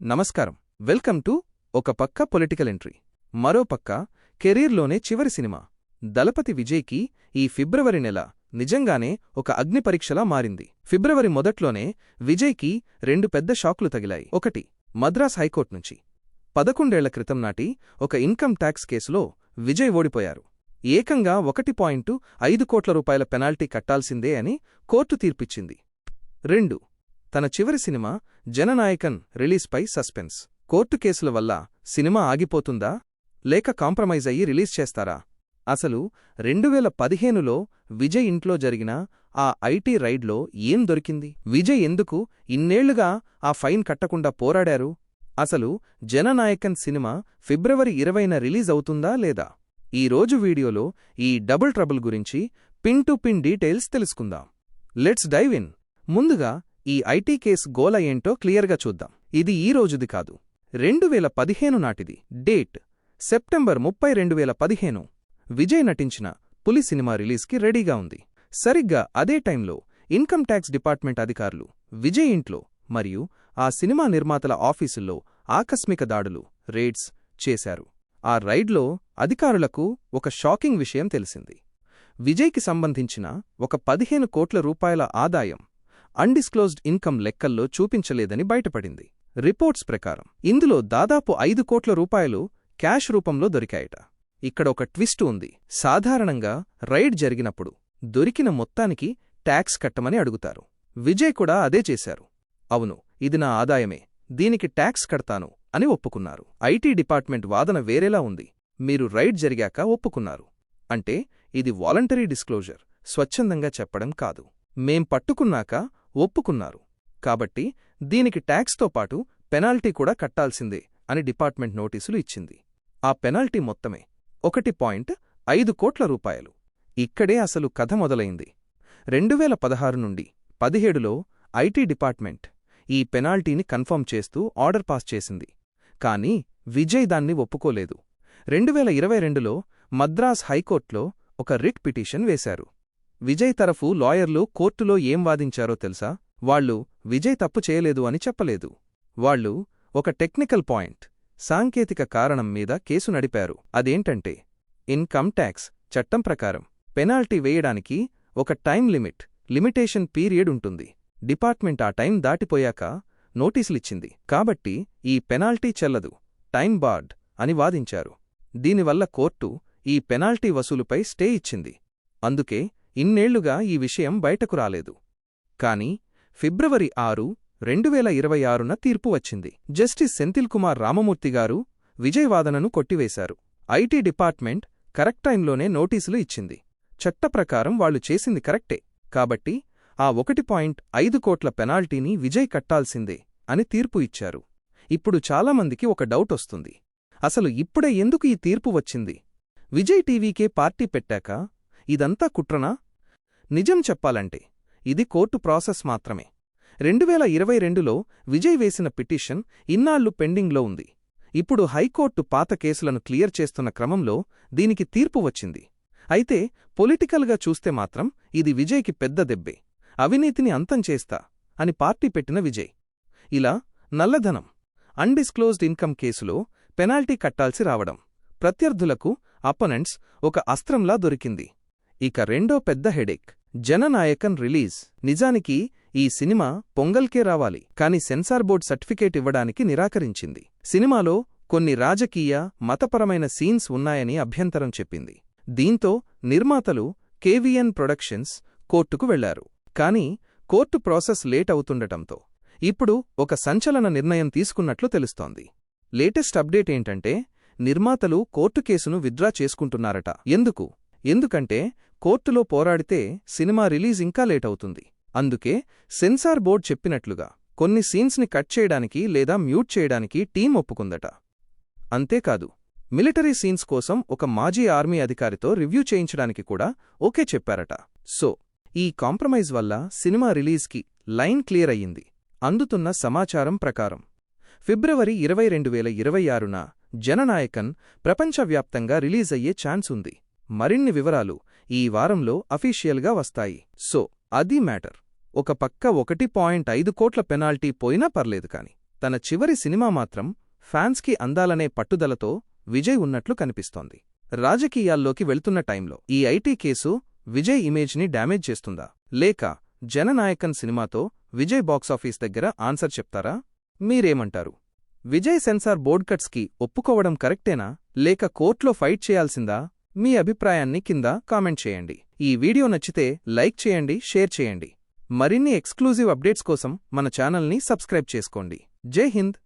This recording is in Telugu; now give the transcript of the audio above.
నమస్కారం. వెల్కమ్ టు ఒక పక్క పొలిటికల్ ఎంట్రీ, మరో పక్క కెరీర్లోనే చివరి సినిమా. దళపతి విజయ్కి ఈ ఫిబ్రవరి నెల నిజంగానే ఒక అగ్ని పరీక్షలా మారింది. ఫిబ్రవరి మొదట్లోనే విజయ్కి రెండు పెద్ద షాక్లు తగిలాయి. ఒకటి, మద్రాస్ హైకోర్టు నుంచి 11 ఏళ్ల క్రితం నాటి ఒక ఇన్కమ్ ట్యాక్స్ కేసులో విజయ్ ఓడిపోయారు. ఏకంగా 1.5 కోట్ల రూపాయల పెనాల్టీ కట్టాల్సిందే అని కోర్టు తీర్పిచ్చింది. 2, తన చివరి సినిమా జననాయకన్ రిలీజ్పై సస్పెన్స్. కోర్టు కేసుల వల్ల సినిమా ఆగిపోతుందా, లేక కాంప్రమైజ్ అయ్యి రిలీజ్ చేస్తారా? అసలు 2015లో విజయ్ ఇంట్లో జరిగిన ఆ ఐటీ రైడ్లో ఏం దొరికింది? విజయ్ ఎందుకు ఇన్నేళ్లుగా ఆ ఫైన్ కట్టకుండా పోరాడారు? అసలు జననాయకన్ సినిమా ఫిబ్రవరి 20న రిలీజ్ అవుతుందా లేదా? ఈరోజు వీడియోలో ఈ డబుల్ ట్రబుల్ గురించి పిన్ టు పిన్ డీటెయిల్స్ తెలుసుకుందాం. Let's dive in. ముందుగా ఈ ఐటీ కేసు గోల ఏంటో క్లియర్గా చూద్దాం. ఇది ఈ రోజుది కాదు, 2015 నాటిది. Date September 30, 2015. విజయ్ నటించిన పులి సినిమా రిలీజ్కి రెడీగా ఉంది. సరిగ్గా అదే టైంలో ఇన్కమ్ ట్యాక్స్ డిపార్ట్మెంట్ అధికారులు విజయ్ ఇంట్లో మరియు ఆ సినిమా నిర్మాతల ఆఫీసుల్లో ఆకస్మిక దాడులు, రైడ్స్ చేశారు. ఆ రైడ్లో అధికారులకు ఒక షాకింగ్ విషయం తెలిసింది. విజయ్కి సంబంధించిన ఒక 15 కోట్ల రూపాయల ఆదాయం అన్డిస్క్లోజ్డ్ ఇన్కమ్ లెక్కల్లో చూపించలేదని బయటపడింది. రిపోర్ట్స్ ప్రకారం ఇందులో దాదాపు 5 కోట్ల రూపాయలు క్యాష్ రూపంలో దొరికాయట. ఇక్కడ ఒక ట్విస్ట్ ఉంది. సాధారణంగా రైడ్ జరిగినప్పుడు దొరికిన మొత్తానికి ట్యాక్స్ కట్టమని అడుగుతారు. విజయ్ కూడా అదే చేశారు. అవును, ఇది నా ఆదాయమే, దీనికి ట్యాక్స్ కడతాను అని ఒప్పుకున్నారు. ఐటీ డిపార్ట్మెంట్ వాదన వేరేలా ఉంది. మీరు రైడ్ జరిగాక ఒప్పుకున్నారు అంటే ఇది వాలంటరీ డిస్క్లోజర్, స్వచ్ఛందంగా చెప్పడం కాదు. మేం పట్టుకున్నాక ఒప్పుకున్నారు కాబట్టి దీనికి ట్యాక్స్తో పాటు పెనాల్టీ కూడా కట్టాల్సిందే అని డిపార్ట్మెంట్ నోటీసులు ఇచ్చింది. ఆ పెనాల్టీ మొత్తమే 1.5 కోట్ల రూపాయలు. ఇక్కడే అసలు కథ మొదలైంది. 2016 నుండి 17లో ఐటీ డిపార్ట్మెంట్ ఈ పెనాల్టీని కన్ఫర్మ్ చేస్తూ ఆర్డర్ పాస్ చేసింది. కానీ విజయ్ దాన్ని ఒప్పుకోలేదు. 2022లో మద్రాస్ హైకోర్టులో ఒక రిట్ పిటిషన్ వేశారు. విజయ్ తరఫు లాయర్లు కోర్టులో ఏం వాదించారో తెలుసా? వాళ్లు విజయ్ తప్పు చేయలేదు అని చెప్పలేదు. వాళ్లు ఒక టెక్నికల్ పాయింట్, సాంకేతిక కారణం మీద కేసు నడిపారు. అదేంటంటే ఇన్కమ్ ట్యాక్స్ చట్టం ప్రకారం పెనాల్టీ వేయడానికి ఒక టైం లిమిటేషన్ పీరియడ్ ఉంటుంది. డిపార్ట్మెంట్ ఆ టైం దాటిపోయాక నోటీసులిచ్చింది. కాబట్టి ఈ పెనాల్టీ చెల్లదు, టైం బార్డ్ అని వాదించారు. దీనివల్ల కోర్టు ఈ పెనాల్టీ వసూలుపై స్టే ఇచ్చింది. అందుకే ఇన్నేళ్లుగా ఈ విషయం బయటకు రాలేదు. కాని ఫిబ్రవరి 6, 2026న తీర్పు వచ్చింది. జస్టిస్ సెంథిల్ కుమార్ రామమూర్తి గారు విజయ్ వాదనను కొట్టివేశారు. ఐటీ డిపార్ట్మెంట్ కరెక్ట్ టైంలోనే నోటీసులు ఇచ్చింది. చట్టప్రకారం వాళ్లు చేసింది కరెక్టే. కాబట్టి ఆ 1.5 కోట్ల పెనాల్టీని విజయ్ కట్టాల్సిందే అని తీర్పు ఇచ్చారు. ఇప్పుడు చాలామందికి ఒక డౌట్ వస్తుంది. అసలు ఇప్పుడే ఎందుకు ఈ తీర్పు వచ్చింది? విజయ్ టీవీకే పార్టీ పెట్టాక ఇదంతా కుట్రనా? నిజం చెప్పాలంటే ఇది కోర్టు ప్రాసెస్ మాత్రమే. 2022లో విజయ్ వేసిన పిటిషన్ ఇన్నాళ్లు పెండింగ్లో ఉంది. ఇప్పుడు హైకోర్టు పాత కేసులను క్లియర్ చేస్తున్న క్రమంలో దీనికి తీర్పు వచ్చింది. అయితే పొలిటికల్గా చూస్తే మాత్రం ఇది విజయ్కి పెద్ద దెబ్బే. అవినీతిని అంతం చేస్తా అని పార్టీ పెట్టిన విజయ్ ఇలా నల్లధనం, అన్డిస్క్లోజ్డ్ ఇన్కమ్ కేసులో పెనాల్టీ కట్టాల్సి రావడం ప్రత్యర్థులకు, అపోనెంట్స్ ఒక అస్త్రంలా దొరికింది. ఇక రెండో పెద్ద హెడేక్, జననాయకన్ రిలీజ్. నిజానికి ఈ సినిమా పొంగల్కే రావాలి, కాని సెన్సార్ బోర్డ్ సర్టిఫికేట్ ఇవ్వడానికి నిరాకరించింది. సినిమాలో కొన్ని రాజకీయ, మతపరమైన సీన్స్ ఉన్నాయని అభ్యంతరం చెప్పింది. దీంతో నిర్మాతలు కేవీఎన్ ప్రొడక్షన్స్ కోర్టుకు వెళ్లారు. కాని కోర్టు ప్రాసెస్ లేట్ అవుతుండటంతో ఇప్పుడు ఒక సంచలన నిర్ణయం తీసుకున్నట్లు తెలుస్తోంది. లేటెస్ట్ అప్డేట్ ఏంటంటే నిర్మాతలు కోర్టు కేసును విత్డ్రా చేసుకుంటున్నారట. ఎందుకంటే కోర్టులో పోరాడితే సినిమా రిలీజ్ ఇంకా లేట్ అవుతుంది. అందుకే సెన్సార్ బోర్డ్ చెప్పినట్లుగా కొన్ని సీన్స్ని కట్ చేయడానికి లేదా మ్యూట్ చేయడానికి టీం ఒప్పుకుందట. అంతేకాదు, మిలిటరీ సీన్స్ కోసం ఒక మాజీ ఆర్మీ అధికారితో రివ్యూ చేయించడానికి కూడా ఓకే చెప్పారట. సో ఈ కాంప్రమైజ్ వల్ల సినిమా రిలీజ్కి లైన్ క్లియర్ అయ్యింది. అందుతున్న సమాచారం ప్రకారం ఫిబ్రవరి 20, 2026న జననాయకన్ ప్రపంచవ్యాప్తంగా రిలీజ్ అయ్యే ఛాన్స్ ఉంది. మరిన్ని వివరాలు ఈ వారంలో అఫీషియల్గా వస్తాయి. సో అది మ్యాటర్. ఒక పక్క 1.5 కోట్ల పెనాల్టీ పోయినా పర్లేదు కాని తన చివరి సినిమా మాత్రం ఫ్యాన్స్కి అందాలనే పట్టుదలతో విజయ్ ఉన్నట్లు కనిపిస్తోంది. రాజకీయాల్లోకి వెళ్తున్న టైంలో ఈ ఐటీ కేసు విజయ్ ఇమేజ్ని డ్యామేజ్ చేస్తుందా, లేక జననాయకన్ సినిమాతో విజయ్ బాక్సాఫీస్ దగ్గర ఆన్సర్ చెప్తారా? మీరేమంటారు? విజయ్ సెన్సార్ బోర్డ్ కట్స్కి ఒప్పుకోవడం కరెక్టేనా, లేక కోర్టులో ఫైట్ చేయాల్సిందా? మీ అభిప్రాయాన్ని కింద కామెంట్ చేయండి. ఈ వీడియో నచ్చితే లైక్ చేయండి, షేర్ చేయండి. మరిన్ని ఎక్స్క్లూజివ్ అప్డేట్స్ కోసం మన ఛానల్ని సబ్స్క్రైబ్ చేసుకోండి. జై హింద్.